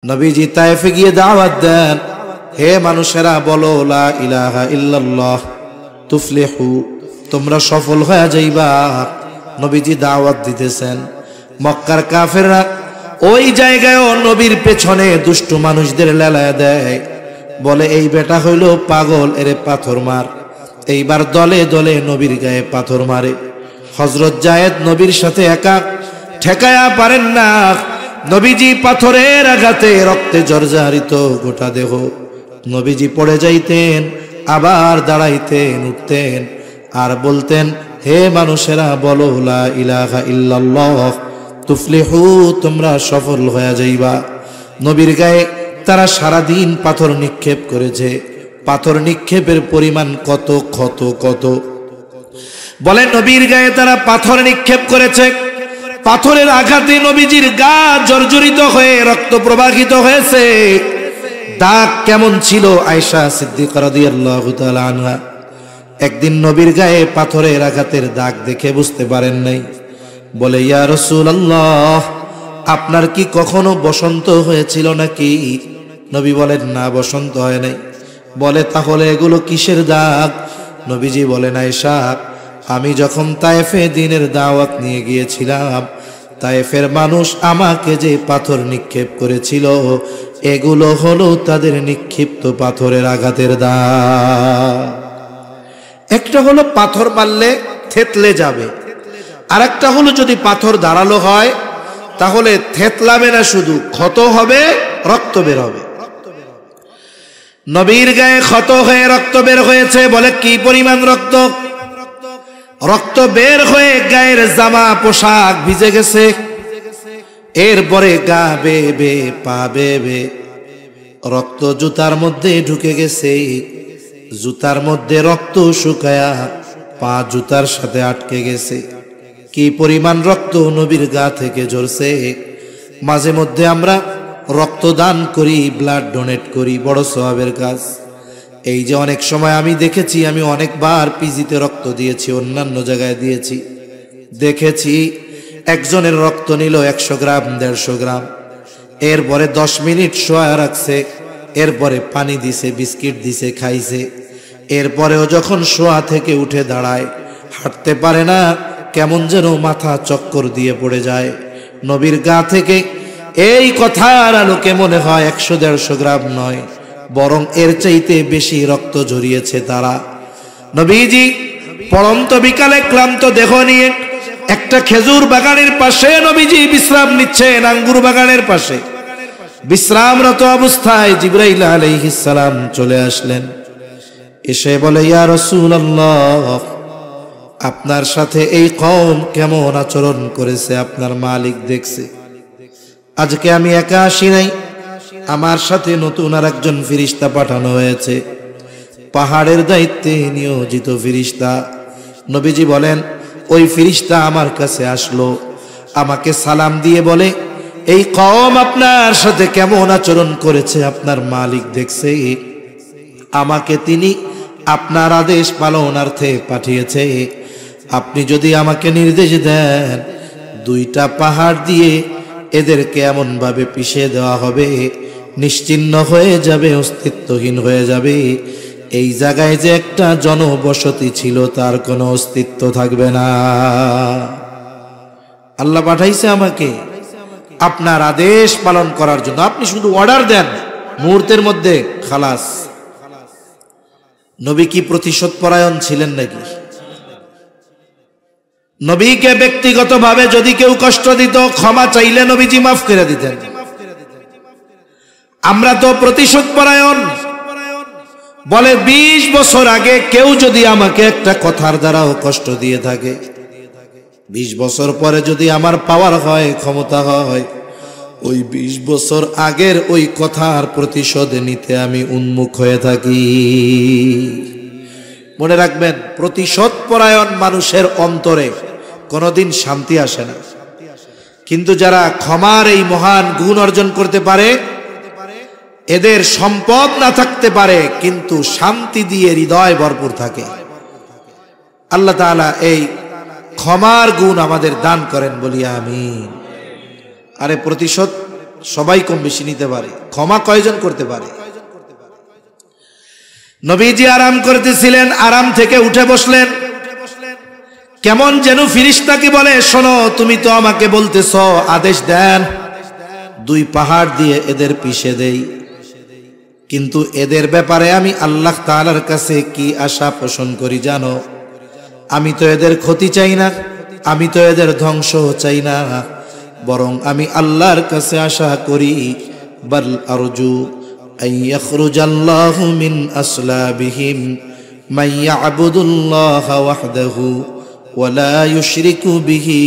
নবীজি তায়েফে গিয়ে দাওয়াত দেন, হে মানুষেরা বলো লা ইলাহা ইল্লাল্লাহ তুফলিহু, তোমরা সফল হয়ে যাইবা। নবীজি দাওয়াত দিতেছেন। মক্কার কাফেররা ওই জায়গায়ও নবীর পেছনে দুষ্ট মানুষদের লেলায় দেয়, বলে এই বেটা হইল পাগল, এরে পাথর মার। এইবার দলে দলে নবীর গায়ে পাথর মারে। হযরত যায়েদ নবীর সাথে একা ঠেকায়া পারেন না। নবীজি পাথরের আঘাতে রক্তে জর্জরিত গোটা দেহ। নবীজি পড়ে যাইতেন, আবার দাঁড়াইতেন, উঠতেন আর বলতেন, হে মানুষেরা বলো লা ইলাহা ইল্লাল্লাহ তুফলিহু, তোমরা সফল হয়ে যাইবা। নবীর গায়ে তারা সারাদিন পাথর নিক্ষেপ করেছে। পাথর নিক্ষেপের পরিমাণ কত কত কত বলে, নবীর গায়ে তারা পাথর নিক্ষেপ করেছে। পাথরের আঘাতে নবীজির গা জর্জরিত হয়ে রক্ত প্রবাহিত হয়েছে। দাগ কেমন ছিল, আয়েশা সিদ্দিকা রাদিয়াল্লাহু তাআলা আনহা একদিন নবীর গায়ে পাথরের আঘাতের দাগ দেখে বুঝতে পারেন নাই। বলে, ইয়া রাসূলুল্লাহ, আপনার কি কখনো বসন্ত হয়েছিল নাকি? নবী বলেন, না, বসন্ত হয় নাই। বলে, তাহলে এগুলো কিসের দাগ? নবীজি বলেন, আয়েশা, আমি যখন তায়েফে দ্বীনের দাওয়াত নিয়ে গিয়েছিলাম, তায়েফের মানুষ আমাকে যে পাথর নিক্ষেপ করেছিল, এগুলো হলো তাদের নিক্ষিপ্ত পাথরের আঘাতের দাগ। একটা হলো পাথর মারলে থেতলে যাবে, আর একটা হলো যদি পাথর দাঁড়ালো হয় তাহলে থেতলাবে না, শুধু ক্ষত হবে, রক্ত বের হবে। নবীর গায়ে ক্ষত হয়ে রক্ত বের হয়েছে। বলে, কি পরিমাণ রক্ত? রক্ত বের হয়ে গায়ের জামা পোশাক ভিজে গেছে। এরপরে গা বেয়ে বেয়ে, পা বেয়ে বেয়ে রক্ত জুতার মধ্যে ঢুকে গেছে। জুতার মধ্যে রক্ত শুকায়া পা জুতার সাথে আটকে গেছে। কি পরিমাণ রক্ত নবীর গা থেকে ঝরছে। মাঝে মধ্যে আমরা রক্তদান করি, ব্লাড ডোনেট করি, বড় সওয়াবের কাজ। এই যে অনেক সময় আমি দেখেছি, আমি অনেকবার পিজিতে রক্ত দিয়েছি, অন্যান্য জায়গায় দিয়েছি, দেখেছি একজনের রক্ত নিল 100 গ্রাম 150 গ্রাম, এরপরে 10 মিনিট শোয়া রাখছে, এরপরে পানি দিছে, বিস্কিট দিছে, খাইছে। এরপরেও যখন শোয়া থেকে উঠে দাঁড়ায়, হাঁটতে পারে না, কেমন যেন মাথা চক্কর দিয়ে পড়ে যায়। নবীর গা থেকে এই কথার আলোকে মনে হয় 100-150 গ্রাম নয়, বরং এর চাইতে বেশি রক্ত ঝরিয়েছে তারা। নবীজি পড়ন্ত বিকালে ক্লান্ত দেহ নিয়ে একটা খেজুর বাগানের পাশে নবীজি বিশ্রাম নিচ্ছেন। আঙ্গুর বাগানের পাশে বিশ্রামরত অবস্থায় জিবরাইল আলাইহিস সালাম চলে আসলেন। এসে বলে, ইয়া রাসূলুল্লাহ, আপনার সাথে এই কওম কেমন আচরণ করেছে আপনার মালিক দেখছে। আজকে আমি একা আসি নাই, আমার সাথে নতুন আর একজন ফেরেশতা পাঠানো হয়েছে, পাহাড়ের দায়িত্বে নিয়োজিত ফেরেশতা। নবীজি বলেন, ওই ফেরেশতা আমার কাছে আসলো, আমাকে সালাম দিয়ে বলে, এই কওম আপনার সাথে কেমন আচরণ করেছে আপনার মালিক দেখছে। আমাকে তিনি আপনার আদেশ পালনার্থে পাঠিয়েছে। আপনি যদি আমাকে নির্দেশ দেন, 2টা পাহাড় দিয়ে এদেরকে এমন ভাবে পিষে দেওয়া হবে, নিশ্চিহ্ন হয়ে যাবে, অস্তিত্বহীন হয়ে যাবে। এই জায়গায় যে একটা জনবসতি ছিল, তার কোনো অস্তিত্ব থাকবে না। আল্লাহ পাঠাইছে আমাকে আপনার আদেশ পালন করার জন্য। আপনি শুধু অর্ডার দেন, মুহূর্তের মধ্যে খালাস। নবী কি প্রতিশোধ পরায়ণ ছিলেন নাকি? নবীকে ব্যক্তিগতভাবে যদি কেউ কষ্ট দিত, ক্ষমা চাইলে নবীজি মাফ করে দিতেন। আমরা তো প্রতিশোধ পরায়ণ। বলে, 20 বছর আগে কেউ যদি আমাকে একটা কথার দ্বারাও কষ্ট দিয়ে থাকে, 20 বছর পরে যদি আমার পাওয়ার হয়, ক্ষমতা হয়, ওই 20 বছর আগের ওই কথার প্রতিশোধ নিতে আমি উন্মুখ হয়ে থাকি। মনে রাখবেন, প্রতিশোধ পরায়ণ মানুষের অন্তরে কোনোদিন শান্তি আসে না। কিন্তু যারা ক্ষমার এই মহান গুণ অর্জন করতে পারে, এদের সম্পদ না থাকতে পারে কিন্তু শান্তি দিয়ে হৃদয় ভরপুর থাকে। আল্লাহ তাআলা এই ক্ষমার গুণ আমাদের দান করেন, বলি আমিন। আরে প্রতিশোধ সবাই কম বেশি নিতে পারে। ক্ষমা কয়জন করতে পারে? নবীজি আরাম করতেছিলেন, আরাম থেকে উঠে বসলেন। কেমন যেন ফিরিস্তাকে বলে, শোনো, তুমি তো আমাকে বলতেছ, আদেশ দেন দুই পাহাড় দিয়ে এদের পিষে দেই, কিন্তু এদের ব্যাপারে আমি আল্লাহ তাআলার কাছে কি আশা পোষণ করি জানো? আমি তো এদের ক্ষতি চাই না, আমি তো এদের ধ্বংস চাই না, বরং আমি আল্লাহর কাছে আশা করি, বাল আরজু আন ইয়াখরুজাল্লাহু মিন আসলাবিহিম মান ইয়াবুদুল্লাহা ওয়াহদাহু ওয়া লা ইউশরিকু বিহি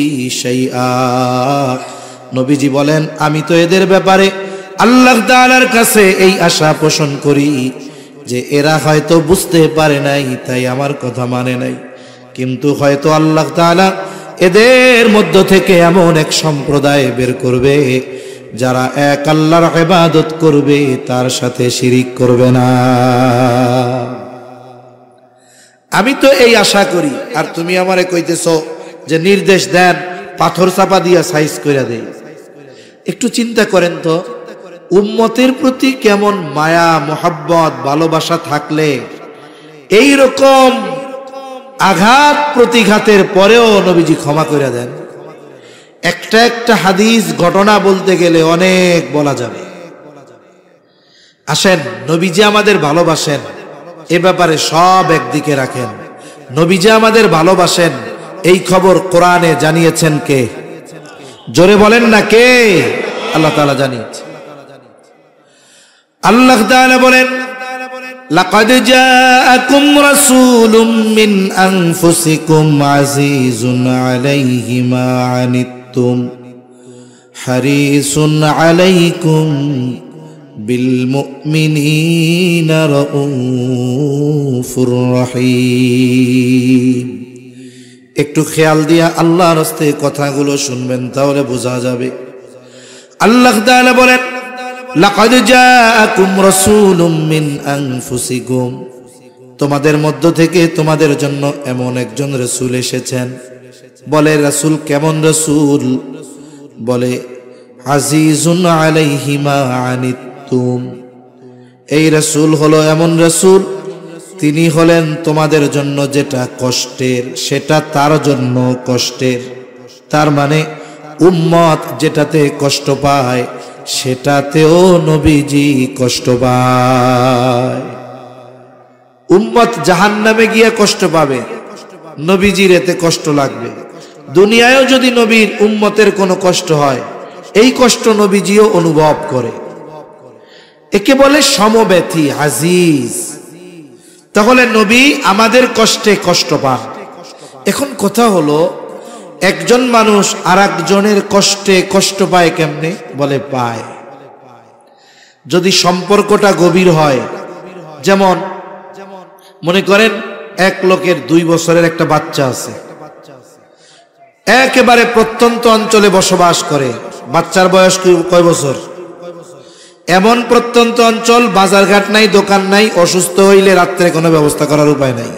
শাইআ। নবীজি বলেন, আমি তো এদের ব্যাপারে আল্লাহ তাআলার কাছে এই আশা পোষণ করি যে এরা হয়তো বুঝতে পারে নাই, তাই আমার কথা মানে নাই, কিন্তু হয়তো আল্লাহ তাআলা এদের মধ্য থেকে এমন এক সম্প্রদায় বের করবে যারা এক আল্লাহর ইবাদত করবে, তার সাথে শিরিক করবে না। আমি তো এই আশা করি, আর তুমি আমারে কইতেছ যে নির্দেশ দেন পাথর চাপা দিয়া সাইজ কইরা দেই। একটু চিন্তা করেন তো, উম্মতের প্রতি কেমন মায়া, মোহাব্বত, ভালোবাসা থাকলে এই রকম আঘাত প্রতিঘাতের পরেও নবীজি ক্ষমা করে দেন। একটা একটা হাদিস ঘটনা বলতে গেলে অনেক বলা যাবে। আসেন, নবীজি আমাদের ভালোবাসেন এ ব্যাপারে সব একদিকে রাখেন। নবীজি আমাদের ভালোবাসেন এই খবর কোরআনে জানিয়েছেন কে? জোরে বলেন না, কে? আল্লাহ তাআলা জানিয়েছেন। আল্লাহ তাআলা বলেন, লাকাদ জাআকুম রাসূলুম মিন আনফুসিকুম আজিজুন আলাইহি মা আনিতুম হারিসুন আলাইকুম বিল মুমিনিনা রাউফুর রহিম। একটু খেয়াল দিয়া আল্লাহর রাস্তে কথাগুলো শুনবেন, তাহলে বোঝা যাবে। আল্লাহ তাআলা বলেন, লাকাদ জাআকুম রাসূলুম মিন আনফুসিকুম, তোমাদের মধ্য থেকে তোমাদের জন্য এমন একজন রাসূল এসেছেন। বলে রাসূল কেমন রাসূল? বলে আজিজুন আলাইহি মা আনিতুম, এই রাসূল হলো এমন রাসূল, তিনি হলেন তোমাদের জন্য যেটা কষ্টের সেটা তার জন্য কষ্টের। তার মানে উম্মত যেটাতে কষ্ট পায় সেটাতেও নবীজি কষ্ট পায়। উম্মত জাহান্নামে গিয়ে কষ্ট পাবে, নবীজির এতে কষ্ট লাগবে। দুনিয়ায়ও যদি নবীর উম্মতের কোনো কষ্ট হয়, এই কষ্ট নবীজিও অনুভব করে। একে বলে সমব্যথী, আজিজ। তাহলে নবী আমাদের কষ্টে কষ্ট পান। এখন কথা হলো, একজন মানুষ আর একজনের কষ্টে কষ্ট পায় কেমনে? বলে পায় যদি সম্পর্কটা গভীর হয়। যেমন মনে করেন এক লোকের 2 বছরের একটা বাচ্চা আছে, একেবারে প্রত্যন্ত অঞ্চলে বসবাস করে। বাচ্চার বয়স কয় বছর? এমন প্রত্যন্ত অঞ্চল, বাজারঘাট নাই, দোকান নাই, অসুস্থ হইলে রাত্রে কোনো ব্যবস্থা করার উপায় নাই।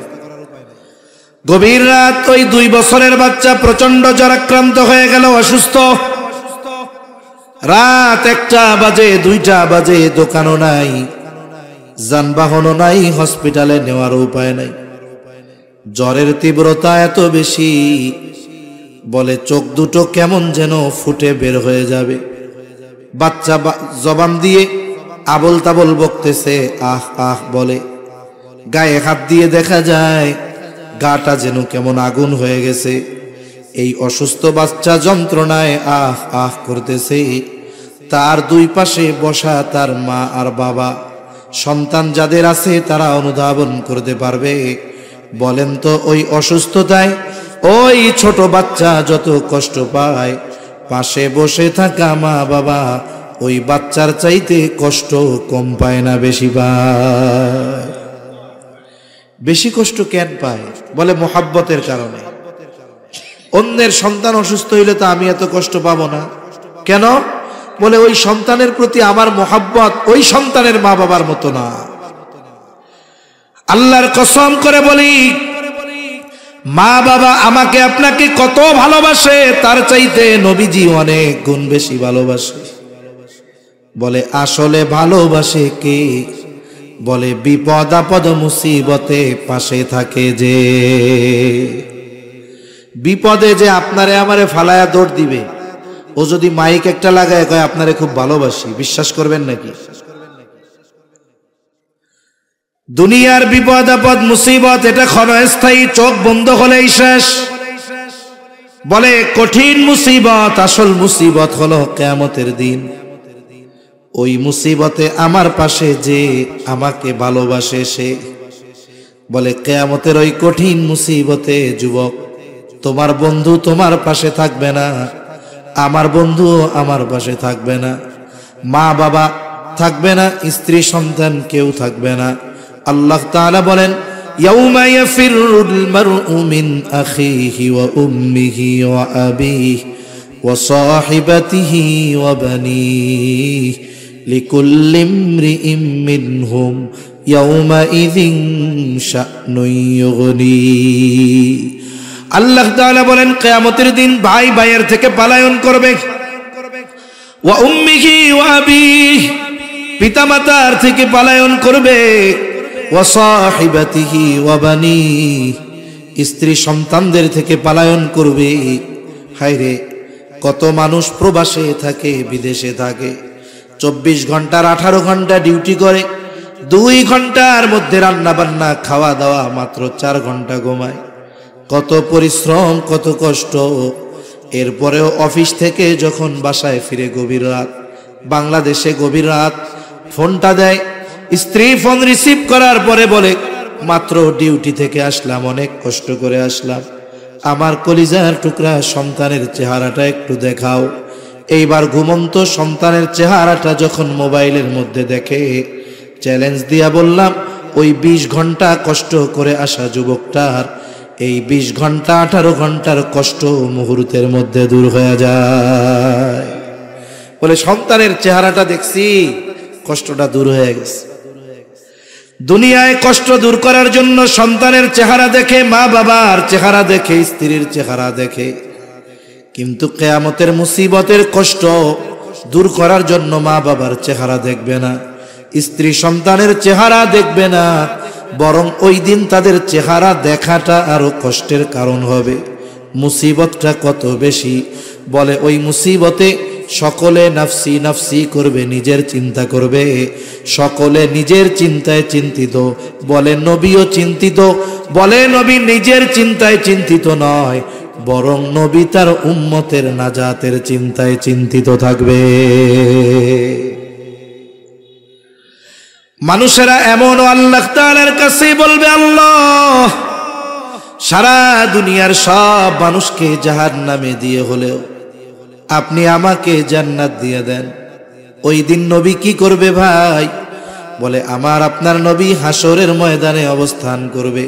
গভীর রাত, ওই 2 বছরের বাচ্চা প্রচন্ড জ্বরাক্রান্ত হয়ে গেল, অসুস্থ। রাত 1টা বাজে, 2টা বাজে, দোকানও নাই, যানবাহনও নাই, হসপিটালে নেওয়ার উপায় নাই। জ্বরের তীব্রতা এত বেশি, বলে চোখ দুটো কেমন যেন ফুটে বের হয়ে যাবে। বাচ্চা জবান দিয়ে আবল তাবল বকতেছে, আহ আহ বলে। গায়ে হাত দিয়ে দেখা যায় গাটা যেন কেমন আগুন হয়ে গেছে। এই অসুস্থ বাচ্চা যন্ত্রণায় আহ আহ করতেছে। তার 2 পাশে বসা তার মা আর বাবা, সন্তান যাদের আছে তারা অনুধাবন করতে পারবে। বলেন তো, ওই অসুস্থতায় ওই ছোট বাচ্চা যত কষ্ট পায়, পাশে বসে থাকা মা বাবা ওই বাচ্চার চাইতে কষ্ট কম পায় না, বেশি পায়। বেশি কষ্ট কেন পায়? বলে মোহাব্বতের কারণে। অন্যের সন্তান অসুস্থ হইলে তো আমি এত কষ্ট পাবো না। কেন? বলে ওই সন্তানের প্রতি আমার মোহাব্বত ওই সন্তানের মা বাবার মতো না। আল্লাহর কসম করে বলি, মা বাবা আমাকে আপনাকে কত ভালোবাসে, তার চাইতে নবীজি অনেক গুণ বেশি ভালোবাসে। বলে আসলে ভালোবাসে কে? বলে বিপদ আপদ মুসিবতে পাশে থাকে যে। বিপদে যে আপনারে আমারে ফালায়া দৌড় দিবে, ও যদি মাইক একটা লাগায় কয় আপনারে খুব ভালোবাসি, বিশ্বাস করবেন নাকি? দুনিয়ার বিপদ আপদ মুসিবত এটা ক্ষণস্থায়ী, চোখ বন্ধ হলেই শেষ। বলে কঠিন মুসিবত, আসল মুসিবত হলো কিয়ামতের দিন। ওই মুসিবতে আমার পাশে যে আমাকে ভালোবাসে সে। বলে কিয়ামতের ওই কঠিন মুসিবতে যুবক, তোমার বন্ধু তোমার পাশে থাকবে না, আমার বন্ধু আমার পাশে থাকবে না, মা বাবা থাকবে না, স্ত্রী সন্তান কেউ থাকবে না। আল্লাহ তাআলা বলেন ইয়াউমা ইয়াফিরুল মারউ মিন আখিহি ওয়া উম্মিহি ওয়া আবিহি ওয়া সাহিবাতিহি ওয়া বানিহি লিকুল্লি ইমরিইম মিনহুম ইয়াউমাইযিন শা'নুন ইউগনি। আল্লাহ তাআলা বলেন কিয়ামতের দিন ভাই ভাইয়ের থেকে পলায়ন করবে। ওয়া উম্মিহি ওয়া আবিহি, পিতামাতার থেকে পলায়ন করবে। ওয়া সাহিবাতিহি ওয়া বানিহি, স্ত্রী সন্তানদের থেকে পলায়ন করবে। হায়রে, কত মানুষ প্রবাসে থাকে, বিদেশে থাকে, 24 ঘন্টার 18 ঘন্টা ডিউটি করে, 2 ঘন্টার মধ্যে রান্না বান্না খাওয়া দাওয়া, মাত্র 4 ঘন্টা ঘুমায়। কত পরিশ্রম, কত কষ্ট। এরপরেও অফিস থেকে যখন বাসায় ফিরে গভীর রাত, বাংলাদেশে গভীর রাত, ফোনটা দেয়, স্ত্রী ফোন রিসিভ করার পরে বলে মাত্র ডিউটি থেকে আসলাম, অনেক কষ্ট করে আসলাম, আমার কলিজার টুকরা সন্তানের চেহারাটা একটু দেখাও। এইবার ঘুমন্ত সন্তানের চেহারাটা যখন মোবাইলের মধ্যে দেখে, চ্যালেঞ্জ দিয়া বললাম ওই 20 ঘন্টা কষ্ট করে আসা যুবকটার এই 20 ঘন্টা 18 ঘন্টার কষ্ট মুহূর্তের মধ্যে দূর হয়ে যায়। বলে সন্তানের চেহারাটা দেখছি, কষ্টটা দূর হয়ে গেছে। দুনিয়ায় কষ্ট দূর করার জন্য সন্তানের চেহারা দেখে, মা বাবার চেহারা দেখে, স্ত্রীর চেহারা দেখে, কিন্তু কিয়ামতের মুসিবতের কষ্ট দূর করার জন্য মা বাবার চেহারা দেখবে না, স্ত্রী সন্তানের চেহারা দেখবে না, বরং ওই দিন তাদের চেহারা দেখাটা আরো কষ্টের কারণ হবে। মুসিবতটা কত বেশি! বলে ওই মুসিবতে সকলে নাফসি নাফসি করবে, নিজের চিন্তা করবে, সকলে নিজের চিন্তায় চিন্তিত। বলে নবীও চিন্তিত। বলে নবী নিজের চিন্তায় চিন্তিত নয়, বরং নবী তার উম্মতের নাজাতের চিন্তায় চিন্তিত থাকবে। মানুষেরা এমন আল্লাহ তাআলার কাছে বলবে, আল্লাহ সারা দুনিয়ার সব মানুষকে জাহান্নামে দিয়ে হলেও আপনি আমাকে জান্নাত দিয়ে দেন। ওই দিন নবী কি করবে ভাই? বলে আমার আপনার নবী হাসরের ময়দানে অবস্থান করবে।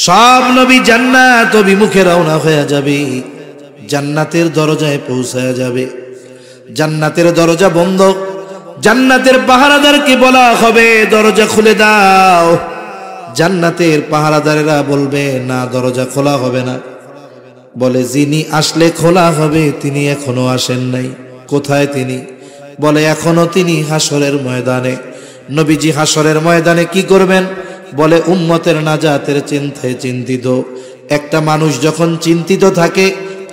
সব নবী জান্নাত অভিমুখে রওনা হয়ে যাবে, জান্নাতের দরজায় পৌঁছায়া যাবে। জান্নাতের দরজা বন্ধ, জান্নাতের পাহারাদারকে বলা হবে দরজা খুলে দাও। জান্নাতের পাহারাদারেরা বলবে না, দরজা খোলা হবে না। বলে যিনি আসলে খোলা হবে তিনি এখনো আসেন নাই। কোথায় তিনি? বলে এখনো তিনি হাসরের ময়দানে। নবীজি হাসরের ময়দানে কি করবেন? বলে উম্মতের নাজাতের চিন্তায় চিন্তিত। একটা মানুষ যখন চিন্তিত থাকে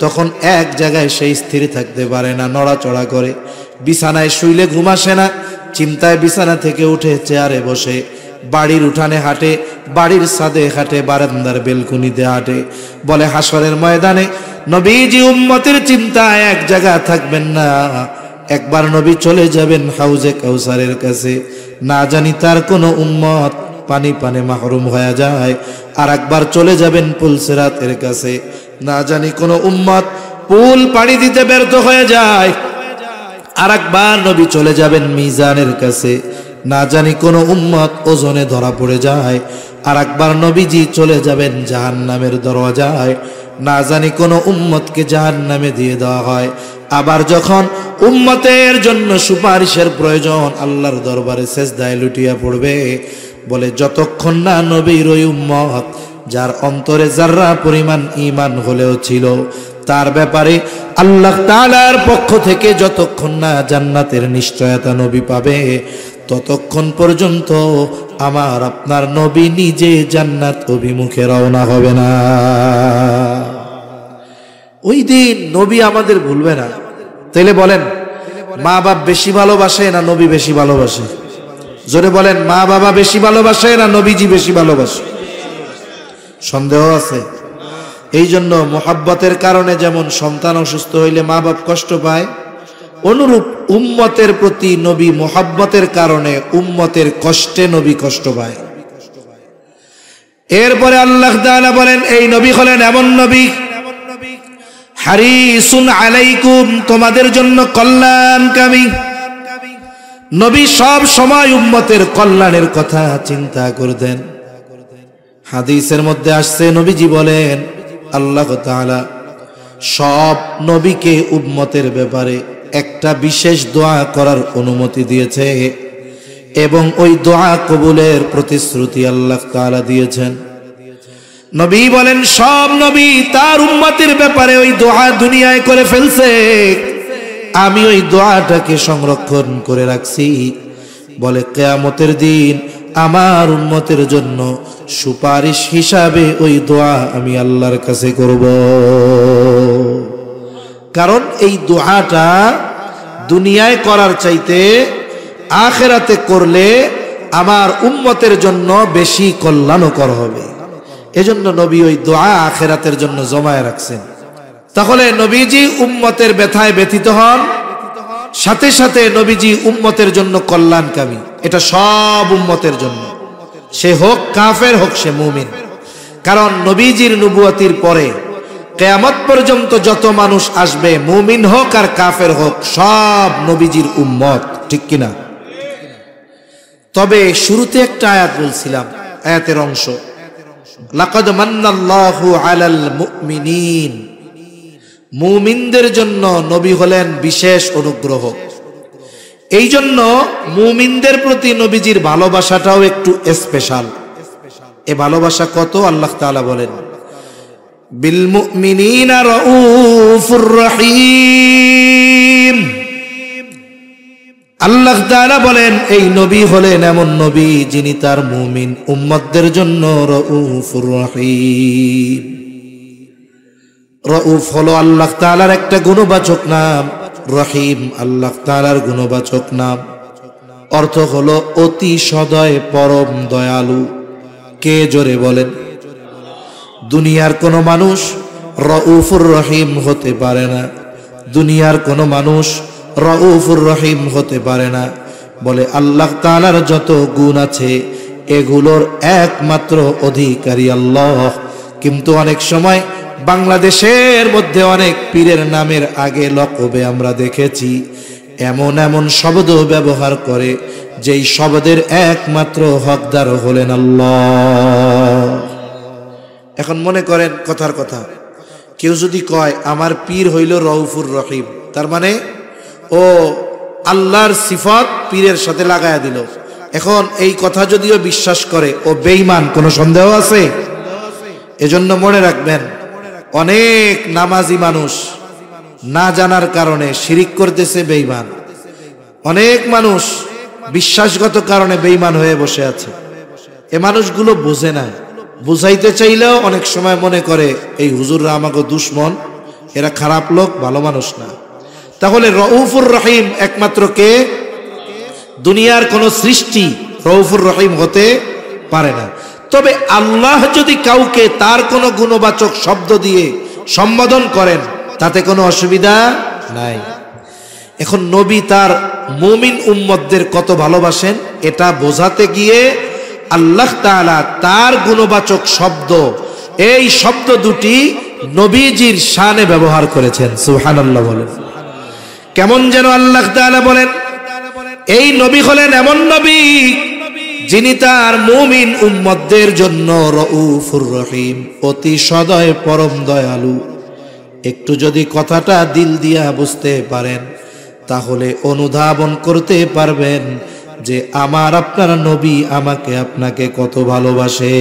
তখন এক জায়গায় সে স্থির থাকতে পারে না, নড়াচড়া করে, বিছানায় শুইলে ঘুম আসে না, চিন্তায় বিছানা থেকে উঠে চেয়ারে বসে, বাড়ির উঠানে হাঁটে, বাড়ির ছাদে হাঁটে, বারান্দার বেলকুনিতে হাঁটে। বলে হাসরের ময়দানে নবীজি উম্মতের চিন্তায় এক জায়গা থাকবেন না। একবার নবী চলে যাবেন হাউজে কাউসারের কাছে, না জানি তার কোনো উম্মত পানি পানে মাহরুম হয়ে যায়। আর একবার চলে যাবেন পুলসিরাতের কাছে, না জানি কোনো উম্মত পুল পানি দিতে ব্যর্থ হয়ে যায়। আর একবার নবী চলে যাবেন মিজানের কাছে, না জানি কোনো উম্মত ওজনে ধরা পড়ে যায়। আর একবার নবীজি চলে যাবেন জাহান্নামের দরজায়, না জানি কোনো উম্মতকে জাহান্নামে দিয়ে দেওয়া হয়। আবার যখন উম্মতের জন্য সুপারিশের প্রয়োজন, আল্লাহর দরবারে সেজদায় লুটিয়া পড়বে। বলে যতক্ষণ না নবীর ওই উম্মত যার অন্তরে যাররা পরিমাণ ঈমান হলেও ছিল, তার ব্যাপারে আল্লাহ তাআলার পক্ষ থেকে যতক্ষণ না জান্নাতের নিশ্চয়তা নবী পাবে ততক্ষণ পর্যন্ত আমার আপনার নবী নিজে জান্নাত অভিমুখে রওনা হবে না। ওই দিন নবী আমাদের ভুলবে না। তাইলে বলেন, মা বাপ বেশি ভালোবাসে না নবী বেশি ভালোবাসে? জোরে বলেন, মা বাবা বেশি ভালোবাসে না নবীজি বেশি ভালোবাসে? সন্দেহ আছে? এই জন্য মোহাব্বতের কারণে যেমন সন্তান অসুস্থ হইলে মা বাপ কষ্ট পায়, অনুরূপ উম্মতের প্রতি নবী মোহাব্বতের কারণে উম্মতের কষ্টে নবী কষ্ট পায়। এরপরে আল্লাহ তাআলা বলেন, এই নবী হলেন এমন নবী, হারিসুন আলাইকুম, তোমাদের জন্য কল্যাণকামী নবী। সব সময় উম্মতের কল্যাণের কথা চিন্তা করতেন। হাদিসের মধ্যে আসছে, নবীজি বলেন আল্লাহ তাআলা সব নবীকে উম্মতের ব্যাপারে একটা বিশেষ দোয়া করার অনুমতি দিয়েছে এবং ওই দোয়া কবুলের প্রতিশ্রুতি আল্লাহ তাআলা দিয়েছেন। নবী বলেন সব নবী তার উম্মতের ব্যাপারে ওই দোয়া দুনিয়ায় করে ফেলছে, আমি ওই দোয়াটাকে সংরক্ষণ করে রাখছি। বলে কিয়ামতের দিন আমার উম্মতের জন্য সুপারিশ হিসাবে ওই দোয়া আমি আল্লাহর কাছে করব। কারণ এই দোয়াটা দুনিয়ায় করার চাইতে আখিরাতে করলে আমার উম্মতের জন্য বেশি কল্যাণকর হবে। এজন্য নবী ওই দোয়া আখিরাতের জন্য জমায় রাখছেন। তাহলে নবীজি উম্মতের ব্যথায় ব্যথিত হন, সাথে সাথে নবীজি উম্মতের জন্য কল্যাণকামী। এটা সব উম্মতের জন্য, সে হোক কাফের হোক সে মুমিন। কারণ নবীজির নবুয়তির পরে কিয়ামত পর্যন্ত যত মানুষ আসবে, মুমিন হোক আর কাফের হোক, সব নবীজির উম্মত, ঠিক কিনা? তবে শুরুতে একটা আয়াত বলছিলাম, আয়াতের অংশ, লাকাদ মান্নাল্লাহু আলাল মুমিনিন, মুমিনদের জন্য নবী হলেন বিশেষ অনুগ্রহ। এই জন্য মুমিনদের প্রতি নবীজির ভালোবাসাটাও একটু স্পেশাল। এ ভালোবাসা কত আল্লাহ তাআলা বলেন, বিল মুমিনিনা রাউফুর রহিম। আল্লাহ তাআলা বলেন এই নবী হলেন এমন নবী যিনি তার মুমিন উম্মতদের জন্য রাউফুর রহিম। রাউফ হলো আল্লাহ তাআলার একটা গুণবাচক নাম, রহিম আল্লাহ তাআলার গুণবাচক নাম। অর্থ হলো অতি সদয়, পরম দয়ালু। কে জোরে বলেন? দুনিয়ার কোনো মানুষ রাউফুর রহিম হতে পারে না, দুনিয়ার কোনো মানুষ রাউফুর রহিম হতে পারে না। বলে আল্লাহ তাআলার যত গুণ আছে এগুলোর একমাত্র অধিকারী আল্লাহ। কিন্তু অনেক সময় বাংলাদেশের মধ্যে অনেক পীরের নামের আগে লকবে আমরা দেখেছি এমন এমন শব্দ ব্যবহার করে যেই শব্দের একমাত্র হকদার হলেন আল্লাহ। এখন মনে করেন কথার কথা, কেউ যদি কয় আমার পীর হইল রাউফুর রহিম, তার মানে ও আল্লাহর সিফত পীরের সাথে লাগায়া দিল। এখন এই কথা যদিও বিশ্বাস করে ও বেঈমান, কোনো সন্দেহ আছে? এজন্য মনে রাখবেন, অনেক নামাজি মানুষ না জানার কারণে শিরিক করতেছে, বেঈমান। অনেক মানুষ বিশ্বাসগত কারণে বেঈমান হয়ে বসে আছে। এ মানুষগুলো বোঝে না, বুঝাইতে চাইলেও অনেক সময় মনে করে এই হুজুররা আমাকে দুশ্মন, এরা খারাপ লোক, ভালো মানুষ না। তাহলে রাউফুর রহিম একমাত্র কে? দুনিয়ার কোন সৃষ্টি রাউফুর রহিম হতে পারে না। তবে আল্লাহ যদি কাউকে তার কোনো গুণবাচক শব্দ দিয়ে সম্বোধন করেন তাতে কোনো অসুবিধা নাই। এখন নবী তার মুমিন উম্মতদের কত ভালোবাসেন এটা বোঝাতে গিয়ে আল্লাহ তাআলা তার গুণবাচক শব্দ, এই শব্দ দুটি নবীজির শানে ব্যবহার করেছেন। সুবহানাল্লাহ বলেন। কেমন যেন আল্লাহ তাআলা বলেন এই নবী হলেন এমন নবী যিনি তার মুমিন উম্মতদের জন্য রাউফুর রহিম, অতি সদয়, পরম দয়ালু। একটু যদি কথাটা দিল দিয়া বুঝতে পারেন তাহলে অনুধাবন করতে পারবেন যে আমার আপনার নবী আমাকে আপনাকে কত ভালোবাসে।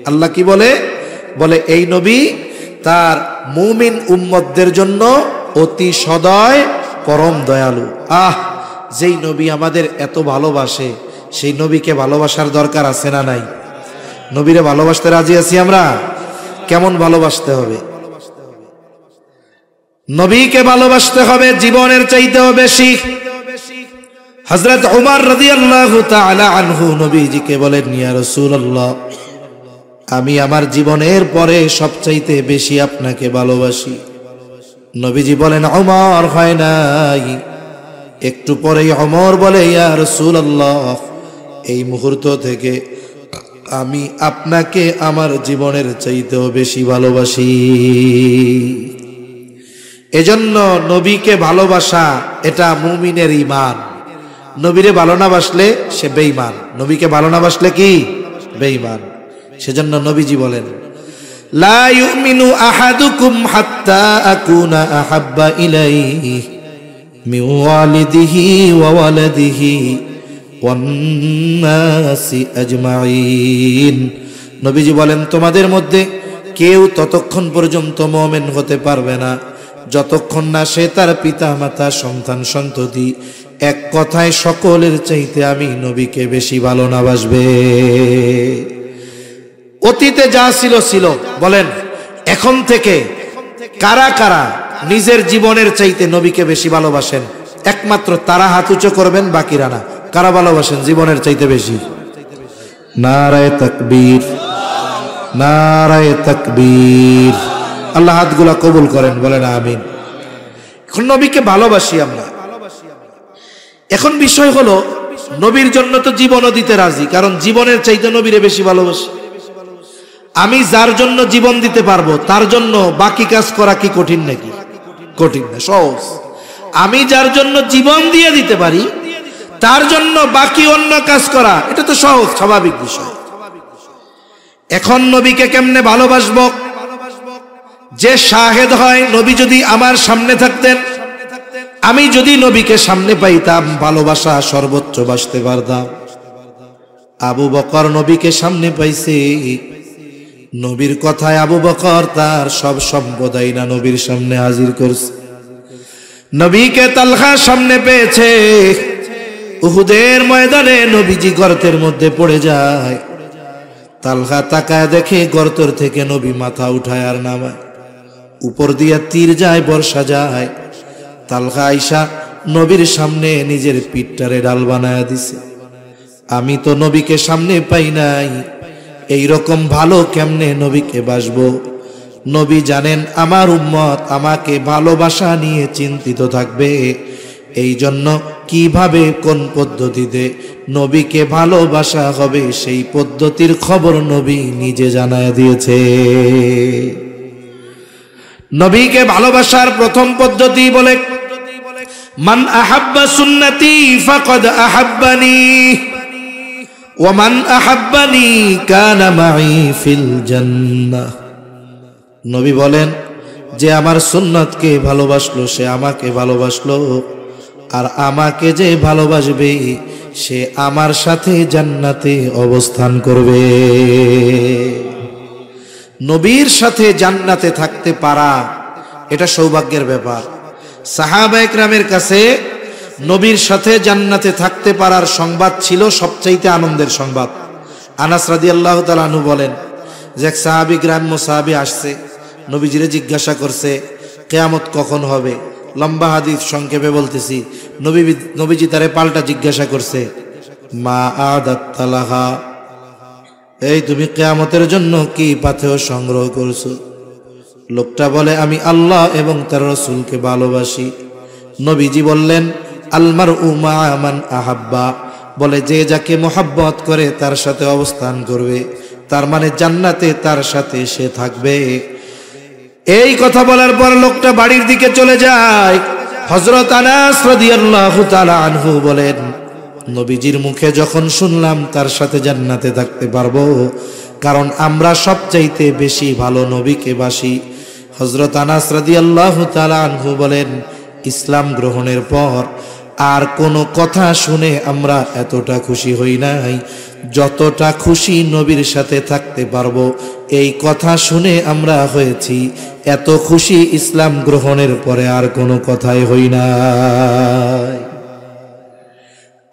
আল্লাহ কি বলে? বলে এই নবী তার মুমিন উম্মতদের জন্য অতি সদয় পরম দয়ালু। যেই নবী আমাদের এত ভালোবাসে, সেই নবীকে ভালোবাসার দরকার আছে না নাই? নবীরে ভালোবাসতে রাজি আছি আমরা? কেমন ভালোবাসতে হবে? নবীকে ভালোবাসতে হবে জীবনের চাইতেও বেশি। হযরত উমর রাদিয়াল্লাহু তাআলা আনহু নবীজিকে বলেন, ইয়া রাসূলুল্লাহ, আমি আমার জীবনের পরে সবচাইতে বেশি আপনাকে ভালোবাসি। নবীজি বলেন, উমর, হয় নাই। একটু পরেই উমর বলে, ইয়া রাসূলুল্লাহ, এই মুহূর্ত থেকে আমি আপনাকে আমার জীবনের চাইতেও বেশি ভালোবাসি। এজন্য নবীকে ভালোবাসা এটা মুমিনের ঈমান। নবীরে ভালো না বাসলে সে বেঈমান। নবীকে ভালো না বাসলে কি? বেঈমান। সেজন্য নবীজি বলেন, লা ইউমিনু আহাদুকুম হাত্তা আকুনা আহাব্বা ইলাইহি মিন ওয়ালিদিহি ওয়া ওয়ালাদিহি ওয়ান নাসি আজমাইন। নবীজি বলেন, তোমাদের মধ্যে কেউ ততক্ষণ পর্যন্ত মুমিন হতে পারবে না যতক্ষণ না সে তার পিতা মাতা সন্তান সন্ততি এক কথায় সকলের চাইতে আমি নবীকে বেশি ভালো না বাসবে। অতীতে যা ছিল ছিল, বলেন এখন থেকে কারা কারা নিজের জীবনের চাইতে নবীকে বেশি ভালোবাসেন? একমাত্র তারা হাত উঁচু করবেন, বাকিরা না। কারা ভালোবাসেন জীবনের চাইতে বেশি? নারায়ে তাকবীর, নারায়ে তাকবীর। আল্লাহ হাতগুলা কবুল করেন, বলেন আমিন। এখন নবীকে ভালোবাসি আমরা। এখন বিষয় হলো, নবীর জন্য তো জীবনও দিতে রাজি, কারণ জীবনের চাইতে নবীরে বেশি ভালোবাসি। আমি যার জন্য জীবন দিতে পারবো তার জন্য বাকি কাজ করা কি কঠিন নাকি? কঠিন না, সহজ। আমি যার জন্য জীবন দিয়ে দিতে পারি তার জন্য বাকি অন্য কাজ করা এটা তো সহজ, স্বাভাবিক বিষয়। এখন নবীকে কেমনে ভালোবাসবো? যে শাহেদ হয়, নবী যদি আমার সামনে থাকতেন, আমি যদি নবীকে সামনে পাইতাম, ভালোবাসা সর্বোচ্চ বাসতে পারতাম। আবু বকর নবীকে সামনে পাইছে, নবীর কথায় আবু বকর তার সব সম্পদাই না নবীর সামনে হাজির করছে। নবীকে তালহা সামনে পেয়েছে, উহুদের ময়দানে নবীজি গর্তের মধ্যে পড়ে যায়। তালহা তাকায় দেখে গর্তের থেকে নবী মাথা উঠায় আর নামায়, উপর দিয়া তীর যায়, বর্ষা যায়। তালহা আইসা নবীর সামনে নিজের পিঠটারে ডাল বানায়া দিছে। আমি তো নবীকে সামনে পাই নাই, এই রকম ভালো কেমনে নবীকে বাসবো? নবী জানেন আমার উম্মত আমাকে ভালোবাসা নিয়ে চিন্তিত থাকবে, এই জন্য কিভাবে কোন পদ্ধতিতে নবীকে ভালোবাসা হবে সেই পদ্ধতির খবর নবী নিজে জানায় দিয়েছে। নবীকে ভালোবাসার প্রথম পদ্ধতি বলে, মান আহাব্বা সুন্নতি ফাকাদ আহাব্বানি ওয়া মান আহাব্বানি কানা মাই ফিল জান্নাহ। নবী বলেন, যে আমার সুন্নতকে ভালোবাসলো সে আমাকে ভালোবাসলো, আর আমাকে যে ভালোবাসবে সে আমার সাথে জান্নাতে অবস্থান করবে। নবীর সাথে জান্নাতে থাকতে পারা এটা সৌভাগ্যের ব্যাপার। সাহাবায়ে কেরামের কাছে নবীর সাথে জান্নাতে থাকতে পারার সংবাদ ছিল সবচাইতে আনন্দের সংবাদ। আনাস রাদিয়াল্লাহু তাআলা আনহু বলেন যে এক সাহাবী গ্রাম্য সাহাবী আসছে, নবীজিরে জিজ্ঞাসা করছে কিয়ামত কখন হবে। লম্বা হাদিস সংক্ষেপে বলতেছি, নবীজি তারে পাল্টা জিজ্ঞাসা করছে, মা আদাত লাহা, এই তুমি কিয়ামতের জন্য কি পাথেয় সংগ্রহ করছো? লোকটা বলে, আমি আল্লাহ এবং তার রাসূলকে ভালোবাসি। নবীজি বললেন, আলমারউ মা মান আহাব্বা, বলে যে যাকে মোহাব্বত করে তার সাথে অবস্থান করবে, তার মানে জান্নাতে তার সাথে সে থাকবে। এই কথা বলার পর লোকটা বাড়ির দিকে চলে যায়। হযরত আনাস রাদিয়াল্লাহু তাআলা আনহু বলেন, নবীজির মুখে যখন শুনলাম তার সাথে জান্নাতে থাকতে পারবো, কারণ আমরা সবচাইতে বেশি ভালো নবীকে বাসি। হযরত আনাস রাদিয়াল্লাহু তাআলা আনহু বলেন, ইসলাম গ্রহণের পর আর কোনো কথা শুনে আমরা এতটা খুশি হই নাই যতটা খুশি নবীর সাথে থাকতে পারবো এই কথা শুনে আমরা হয়েছি। এত খুশি ইসলাম গ্রহণের পরে আর কোনো কথাই হই নাই।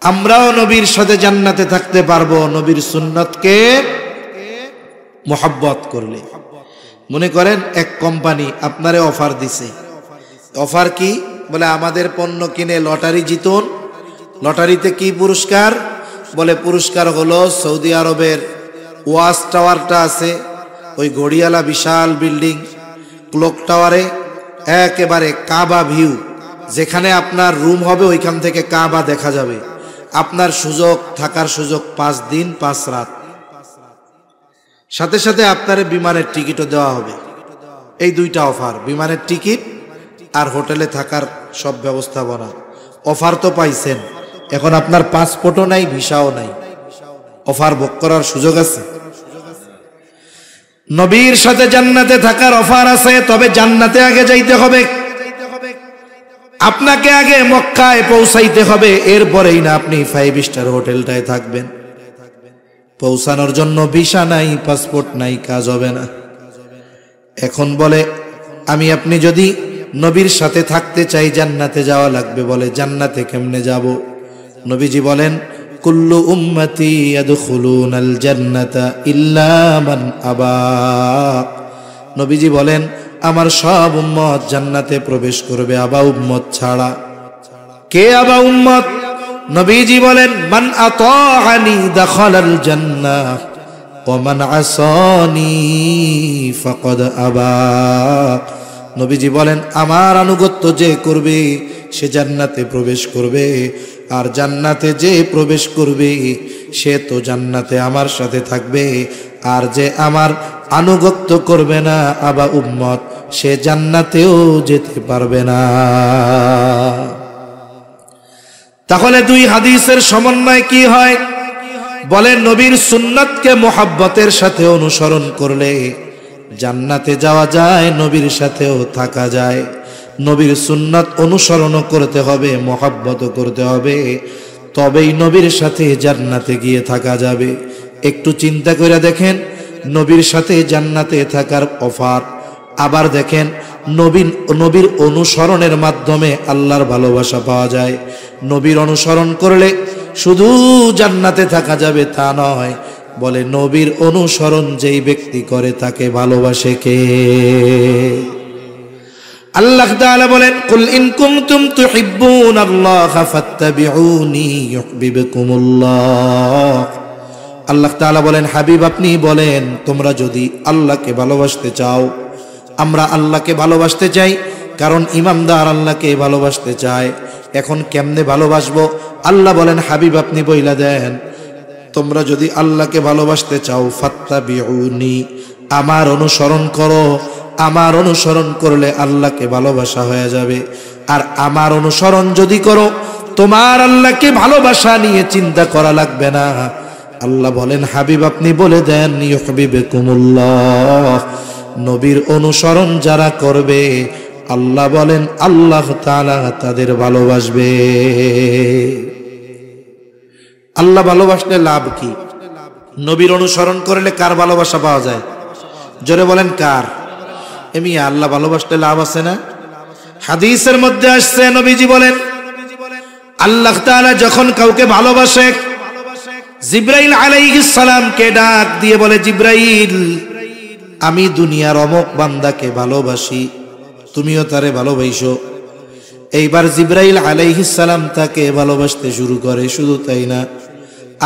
আমরাও নবীর সাথে জান্নাতে থাকতে পারবো নবীর সুন্নতকে মোহাব্বত করলে। মনে করেন এক কোম্পানি আপনারে অফার দিছে। অফার কি? বলে আমাদের পণ্য কিনে লটারি জিতুন। লটারিতে কি পুরস্কার? বলে পুরস্কার হলো সৌদি আরবের ওয়াচ টাওয়ারটা আছে, ওই ঘড়িয়ালা বিশাল বিল্ডিং, ক্লক টাওয়ারে একেবারে কাবা ভিউ, যেখানে আপনার রুম হবে ওইখান থেকে কাবা দেখা যাবে। আপনার সুযোগ, থাকার সুযোগ 5 দিন 5 রাত, সাথে সাথে আপনার বিমানের টিকিটও দেওয়া হবে। এই দুইটা অফার, বিমানের টিকিট আর হোটেলে থাকার সব ব্যবস্থাপনা। অফার তো পাইছেন, এখন আপনার পাসপোর্টও নাই, ভিসাও নাই, অফার ভোগ করার সুযোগ আছে। নবীর সাথে জান্নাতে থাকার অফার আছে, তবে জান্নাতে আগে যাইতে হবে। আপনাকে আগে মক্কায় পৌঁছাইতে হবে, এরপরেই না আপনি 5 স্টার হোটেলটায় থাকবেন। পৌঁছানোর জন্য ভিসা নাই, পাসপোর্ট নাই, কাজ হবে না। এখন বলে আমি আপনি যদি নবীর সাথে থাকতে চাই জান্নাতে যাওয়া লাগবে। বলে জান্নাতে কেমনে যাব? নবীজি বলেন কুল্লু উম্মতি ইয়াদখুলুনাল জান্নাতা ইল্লা মান আবা। নবীজি বলেন আমার সব উম্মত জান্নাতে প্রবেশ করবে, আবা উম্মত ছাড়া। কে আবা উম্মত? নবীজি বলেন মান আতাআনি দাখালাল জান্নাহ ওয়া মান আসানি ফাকাদ আবা। নবীজি বলেন আমার আনুগত্য যে করবে সে জান্নাতে প্রবেশ করবে, আর জান্নাতে যে প্রবেশ করবে সে তো জান্নাতে আমার সাথে থাকবে, আর যে আমার আনুগত্য করবে না আবা উম্মত, সে জান্নাতেও যেতে পারবে না। তাহলে দুই হাদিসের সমন্বয় কি হয়? বলে নবীর সুন্নাতকে মোহাব্বতের সাথে অনুসরণ করলে জান্নাতে যাওয়া যায়, নবীর সাথেও থাকা যায়। নবীর সুন্নাত অনুসরণ করতে হবে, মোহাব্বতও করতে হবে, তবেই নবীর সাথে জান্নাতে গিয়ে থাকা যাবে। একটু চিন্তা করে দেখেন, নবীর সাথে জান্নাতে থাকার অফার, আবার দেখেন নবীর অনুসরণের মাধ্যমে আল্লাহর ভালোবাসা পাওয়া যায়। নবীর অনুসরণ করলে শুধু জান্নাতে থাকা যাবে তা নয়, বলে নবীর অনুসরণ যেই ব্যক্তি করে তাকে ভালোবাসে কে? আল্লাহ তাআলা বলেন কুল ইন কুনতুম তুহিব্বুনাল্লাহা ফাত্তাবিউনি ইউহিব্বুকুমুল্লাহ। আল্লাহ তাআলা বলেন হাবিব আপনি বলেন তোমরা যদি আল্লাহকে ভালোবাসতে চাও, আমরা আল্লাহকে ভালোবাসতে চাই, কারণ ইমানদার আল্লাহকে ভালোবাসতে চায়। এখন কেমনে ভালোবাসবো? আল্লাহ বলেন হাবিব আপনি বইলা দেন তোমরা যদি আল্লাহকে ভালোবাসতে চাও ফাত্তাবিউনি, আমার অনুসরণ করো। আমার অনুসরণ করলে আল্লাহকে ভালোবাসা হয়ে যাবে। আর আমার অনুসরণ যদি করো, তোমার আল্লাহকে ভালোবাসা নিয়ে চিন্তা করা লাগবে না। আল্লাহ বলেন হাবিব আপনি বলে দেন ইউহিব্বুকুমুল্লাহ, নবীর অনুসরণ যারা করবে আল্লাহ বলেন আল্লাহ তাআলা তাদের ভালোবাসবে। আল্লাহ ভালোবাসলে লাভ কি? নবীর অনুসরণ করলে কার ভালোবাসা পাওয়া যায়? জোরে বলেন কার? এমনি আল্লাহ ভালোবাসলে লাভ আছে না? হাদিসের মধ্যে আসছে নবীজি বলেন আল্লাহ তাআলা যখন কাউকে ভালোবাসে, জিবরাইল আলাইহিস সালামকে ডাক দিয়ে বলে জিবরাইল আমি দুনিয়ার অমুক বান্দাকে ভালোবাসি, তুমিও তারে ভালোবাসো। এইবার জিবরাইল আলাইহিস সালাম তাকে ভালোবাসতে শুরু করে। শুধু তাই না,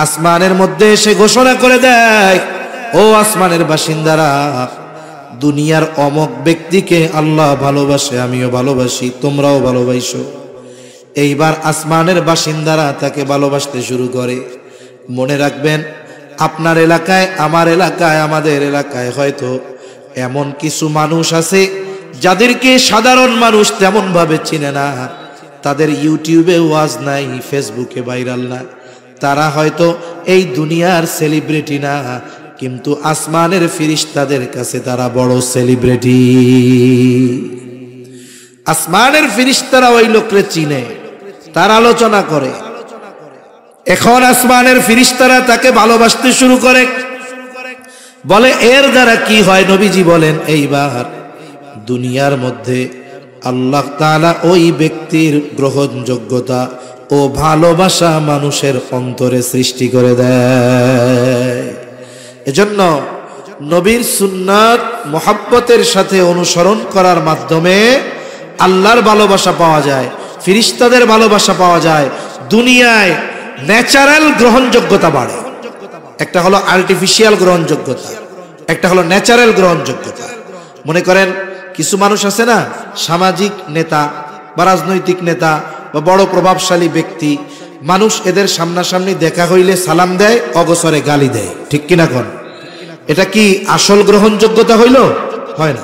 আসমানের মধ্যে এসে ঘোষণা করে দেয় ও আসমানের বাসিন্দারা, দুনিয়ার অমুক ব্যক্তিকে আল্লাহ ভালোবাসে, আমিও ভালোবাসি, তোমরাও ভালোবাসো। এইবার আসমানের বাসিন্দারা তাকে ভালোবাসতে শুরু করে। মনে রাখবেন আপনার এলাকায়, আমার এলাকায়, আমাদের এলাকায় হয়তো এমন কিছু মানুষ আছে যাদেরকে সাধারণ মানুষ তেমন ভাবে চিনে না, তাদের ইউটিউবে ওয়াজ নাই, ফেসবুকে ভাইরাল না, তারা হয়তো এই দুনিয়ার সেলিব্রিটি না, কিন্তু আসমানের ফেরেশতাদের কাছে তারা বড় সেলিব্রিটি। আসমানের ফেরেশতারা ওই লোককে চিনে, তার আলোচনা করে। এখন আসমানের ফেরেশতারা তাকে ভালোবাসতে শুরু করে। বলে এর দ্বারা কি হয়? নবীজি বলেন এইবার দুনিয়ার মধ্যে আল্লাহ তাআলা ওই ব্যক্তির গ্রহণযোগ্যতা ও ভালোবাসা মানুষের অন্তরে সৃষ্টি করে দেয়। এজন্য নবীর সুন্নাত মুহাব্বতের সাথে অনুসরণ করার মাধ্যমে আল্লাহর ভালোবাসা পাওয়া যায়, ফেরেশতাদের ভালোবাসা পাওয়া যায়, দুনিয়ায় ন্যাচারাল গ্রহণযোগ্যতা বাড়ে। একটা হলো আর্টিফিশিয়াল গ্রহণযোগ্যতা, একটা হলো ন্যাচারাল গ্রহণযোগ্যতা। মনে করেন কিছু মানুষ আছে না, সামাজিক নেতা বা রাজনৈতিক নেতা বা বড় প্রভাবশালী ব্যক্তি, মানুষ এদের সামনাসামনি দেখা হইলে সালাম দেয়, অগসরে গালি দেয়, ঠিক কিনা কোন? এটা কি আসল গ্রহণযোগ্যতা হইল? হয় না।